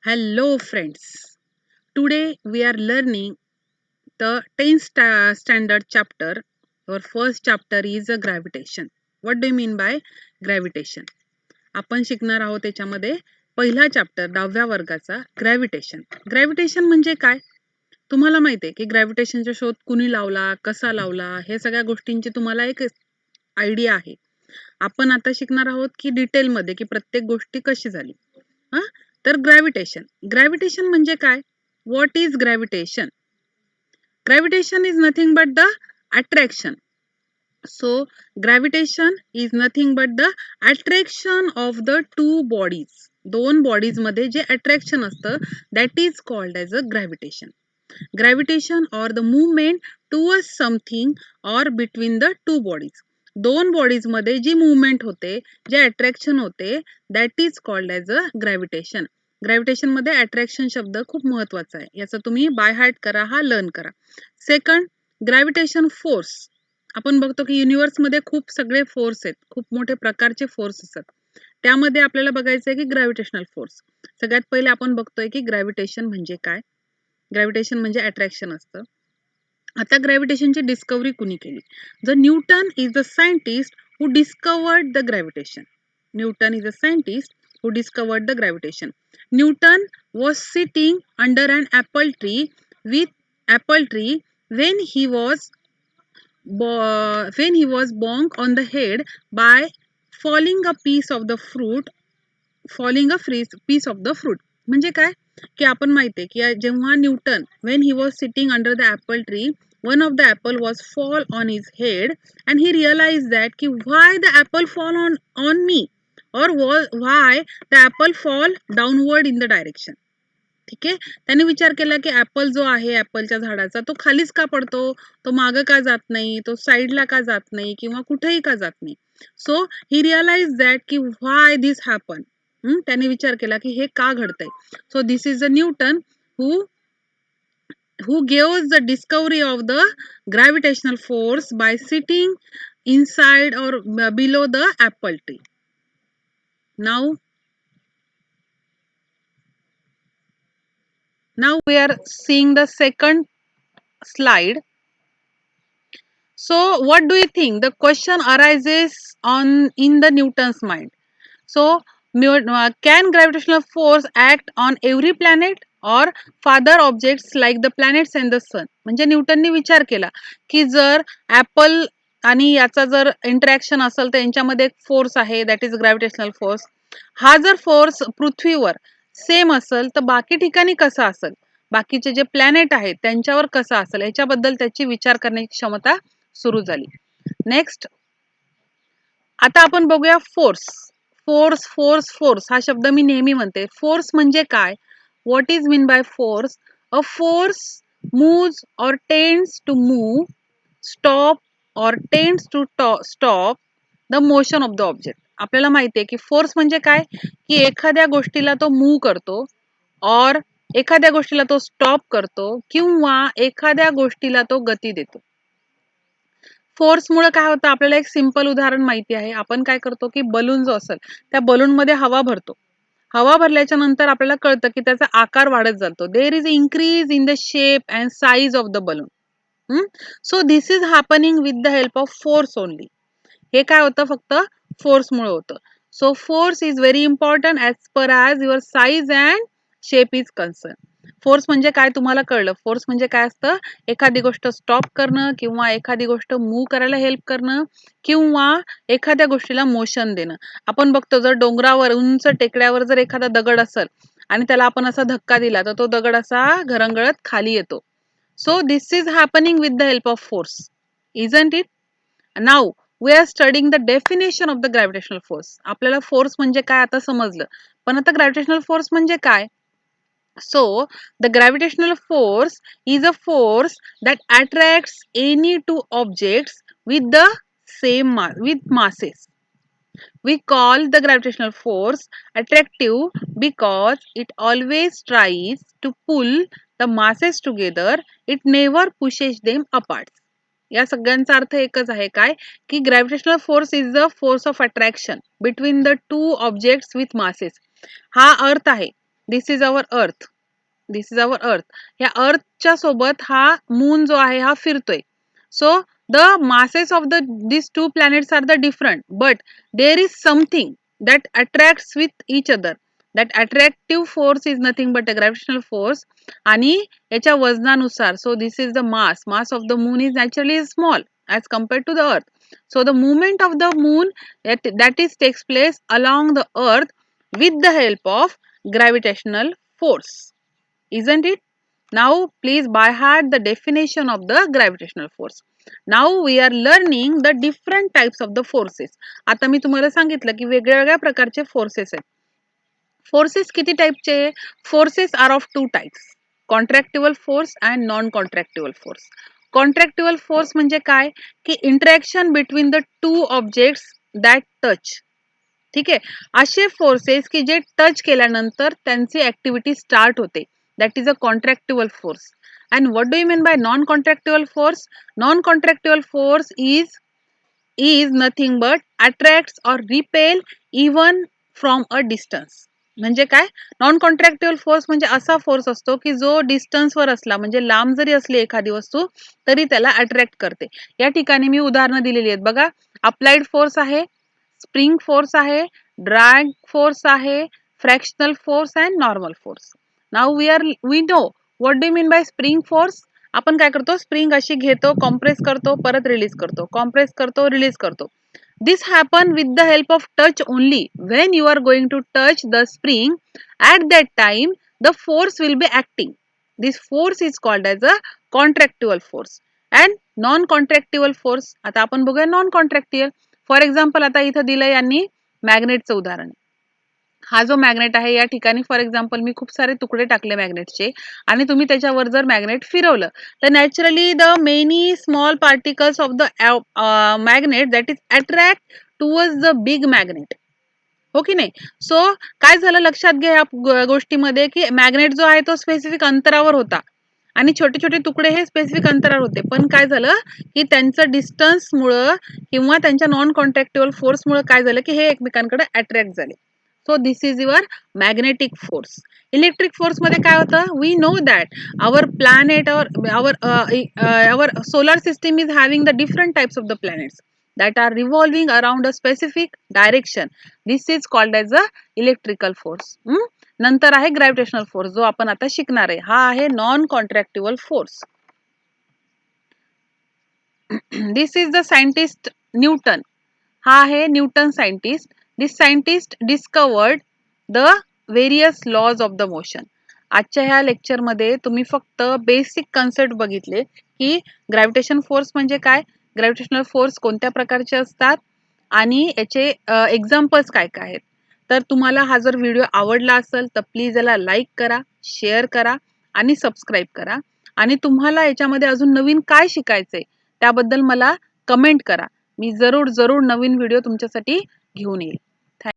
Hello friends. Today we are learning the 10th standard chapter. Our first chapter is gravitation. What do you mean by gravitation? आपण शिकणार आहोत त्याच्यामध्ये पहिला chapter 10व्या वर्गाचा gravitation. Gravitation म्हणजे काय? तुम्हाला माहिती आहे की ग्रॅव्हिटेशनचा शोध कुणी लावला, कसा लावला, हे सगळ्या गोष्टींची तुम्हाला एक आयडिया आहे. आपण आता शिकणार आहोत की डिटेलमध्ये की प्रत्येक गोष्टी कशी झाली. तर ग्रॅव्हिटेशन म्हणजे काय? What is gravitation? Gravitation is nothing but the attraction. So gravitation is nothing but the attraction of the two bodies. दोन bodies मध्ये जे attraction असतं that is called as a gravitation. Gravitation or the movement towards something or between the two bodies. दोन bodies मध्ये जी movement होते, जे attraction होते, that is called as a gravitation. Gravitation मध्ये अट्रॅक्शन शब्द खूप महत्वाचा आहे. याचा तुम्ही बाय हार्ट करा, हा लर्न करा. Second, gravitation force. आपण बघतो की युनिव्हर्स मध्ये खूप सगळे फोर्स आहेत, खूप मोठे प्रकारचे फोर्स असतात. त्यामध्ये आपल्याला बघायचं आहे की ग्रॅव्हिटेशनल फोर्स. सगळ्यात पहिले आपण बघतोय की ग्रॅव्हिटेशन म्हणजे काय? ग्रॅव्हिटेशन म्हणजे अट्रॅक्शन असतं. आता ग्रॅव्हिटेशनची डिस्कवरी कुणी केली? The Newton is the scientist who discovered the gravitation. Newton is a scientist who discovered the gravitation. Newton was sitting under an apple tree when he was bonked on the head by falling a piece of the fruit. म्हणजे काय? की आपण माहिती आहे की जेव्हा Newton when he was sitting under the apple tree, one of the apple was fall on his head and he realized that ki why the apple fall on me or why the apple fall downward in the direction. ठीक आहे. त्याने विचार केला की apple जो आहे ऍपलच्या झाडाचा तो खालीच का पडतो, तो मागं का जात नाही, तो साईडला का जात नाही किंवा कुठेही का जात नाही. सो ही रिअलाइज दॅट की व्हाय दिस हॅपन. त्याने विचार केला की हे का घडतंय. So this is the Newton who gives the discovery of the gravitational force by sitting inside or below the apple tree. Now we are seeing the second slide. So what do you think? The question arises in the Newton's mind. So can gravitational force act on every planet or father objects like the planets and the sun? म्हणजे न्यूटनने विचार केला की जर apple आणि याचा जर interaction असेल तर यांच्यामध्ये एक फोर्स आहे दॅट इज ग्रॅव्हिटेशनल फोर्स. हा जर फोर्स पृथ्वीवर सेम असेल तर बाकी ठिकाणी कसा असेल, बाकीचे जे प्लॅनेट आहेत त्यांच्यावर कसा असेल, याच्याबद्दल त्याची विचार करण्याची क्षमता सुरू झाली. नेक्स्ट, आता आपण बघूया फोर्स. फोर्स हा शब्द मी नेहमी म्हणते. फोर्स म्हणजे काय? What is mean by force? A force moves or tends to move, stop or tends to stop the motion of the object. आपल्याला माहिती आहे की फोर्स म्हणजे काय, की एखाद्या गोष्टीला तो मूव्ह करतो और एखाद्या गोष्टीला तो स्टॉप करतो किंवा एखाद्या गोष्टीला तो गती देतो. फोर्स मुळे काय होतं आपल्याला एक सिंपल उदाहरण माहिती आहे. आपण काय करतो की बलून जो असेल त्या बलून मध्ये हवा भरतो. हवा भरल्याच्या नंतर आपल्याला कळतं की त्याचा आकार वाढत जातो. There is increase in the shape and size of the balloon. So this is happening with the help of force only. हे काय होतं फक्त फोर्स मुळे होतं. So force is very important as per as your size and shape is concern. Force म्हणजे काय तुम्हाला कळलं. फोर्स म्हणजे काय असतं, एखादी गोष्ट स्टॉप करणं किंवा एखादी गोष्ट मूव्ह करायला हेल्प करणं किंवा एखाद्या गोष्टीला मोशन देणं. आपण बघतो जर डोंगरावर उंच टेकड्यावर जर एखादा दगड असेल आणि त्याला आपण असा धक्का दिला तर तो दगड असा घरंगळत खाली येतो. So this is happening with the help of force, isn't it? Now we are studying the definition of the gravitational force. आपल्याला फोर्स म्हणजे काय आता समजलं, पण आता ग्रॅव्हिटेशनल फोर्स म्हणजे काय? So the gravitational force is a force that attracts any two objects with the same masses. We call the gravitational force attractive because it always tries to pull the masses together. It never pushes them apart. या सगळ्यांचा अर्थ एकच आहे काय, की gravitational force is the force of attraction between the two objects with masses. हा अर्थ आहे. दिस इज अवर अर्थ, दिस इज अवर अर्थ. ह्या अर्थच्या सोबत हा मून जो आहे हा फिरतोय. So the masses of these two planets are the different, but there is something that attracts with each other. That attractive force is nothing but a gravitational force. आणि याच्या वजनानुसार, so this is the mass of the moon is naturally small as compared to the earth. So the movement of the moon that is takes place along the earth with the help of gravitational force, isn't it? Now please by heart the definition of the gravitational force. Now we are learning the different types of the forces. आता मी तुम्हाला सांगितलं की वेगळ्या वेगळ्या प्रकारचे forces आहेत. Forces किती टाइपचे? Forces are of two types, contractual force and non contractual force. Contractual force म्हणजे काय की interaction between the two objects that touch. ठीक आहे, असे फोर्सेस की जे टच केल्यानंतर त्यांची ऍक्टिव्हिटी स्टार्ट होते, that is a contractual force. And what do you mean by non contractual force? Non contractual force is nothing but attracts or repel even from a distance. म्हणजे काय? Non contractual force म्हणजे असा force असतो की जो डिस्टन्सवर असला, म्हणजे लांब जरी असली एखादी वस्तू तरी त्याला अट्रॅक्ट करते. या ठिकाणी मी उदाहरणं दिलेली आहेत बघा. अप्लाइड फोर्स आहे, स्प्रिंग फोर्स आहे, ड्रॅग फोर्स आहे, fractional force and normal force. Now we know what do mean by spring force. आपण काय करतो? स्प्रिंग अशी घेतो, कॉम्प्रेस करतो, परत रिलीज करतो, कॉम्प्रेस करतो, रिलीज करतो. This happen with the help of touch only. When you are going to touch the spring, at that time the force will be acting. This force is called as a contractile force. And non-contractile force, आता आपण बघूया non कॉन्ट्रॅक्टिव्हल. For example आता इथं दिलं यांनी मॅग्नेटचं उदाहरण. हा जो मॅग्नेट आहे या ठिकाणी फॉर एक्झाम्पल मी खूप सारे तुकडे टाकले मॅग्नेटचे आणि तुम्ही त्याच्यावर जर मॅग्नेट फिरवलं तर naturally the many small particles of the magnet that is attract towards the big magnet. हो की नाही? सो काय झालं लक्षात घ्या या गोष्टीमध्ये की मॅग्नेट जो आहे तो स्पेसिफिक अंतरावर होता आणि छोटे छोटे तुकडे हे स्पेसिफिक अंतरावर होते, पण काय झालं की त्यांचं डिस्टन्समुळं किंवा त्यांच्या नॉन कॉन्ट्रॅक्टिव्हल फोर्समुळे काय झालं की हे एकमेकांकडे अट्रॅक्ट झाले. So this is your magnetic force. Electric force मध्ये काय होतं? We know that our planet our solar system is having the different types of the planets that are revolving around a specific direction. This is called as a electrical force. नंतर आहे gravitational force, जो आपण आता शिकणार आहे. हा आहे non contractual force. This is the scientist Newton. हा आहे Newton scientist. This scientist discovered the various laws of the motion. आजच्या ह्या लेक्चरमध्ये तुम्ही फक्त बेसिक कन्सेप्ट बघितले की ग्रॅव्हिटेशन फोर्स म्हणजे काय, ग्रॅव्हिटेशनल फोर्स कोणत्या प्रकारचे असतात आणि याचे एक्झाम्पल्स काय काय आहेत. तर तुम्हाला हा जर व्हिडिओ आवडला असेल तर प्लीज याला लाईक करा, शेअर करा आणि सबस्क्राईब करा. आणि तुम्हाला याच्यामध्ये अजून नवीन काय शिकायचंय त्याबद्दल मला कमेंट करा. मी जरूर नवीन व्हिडिओ तुमच्यासाठी घेऊन येईल.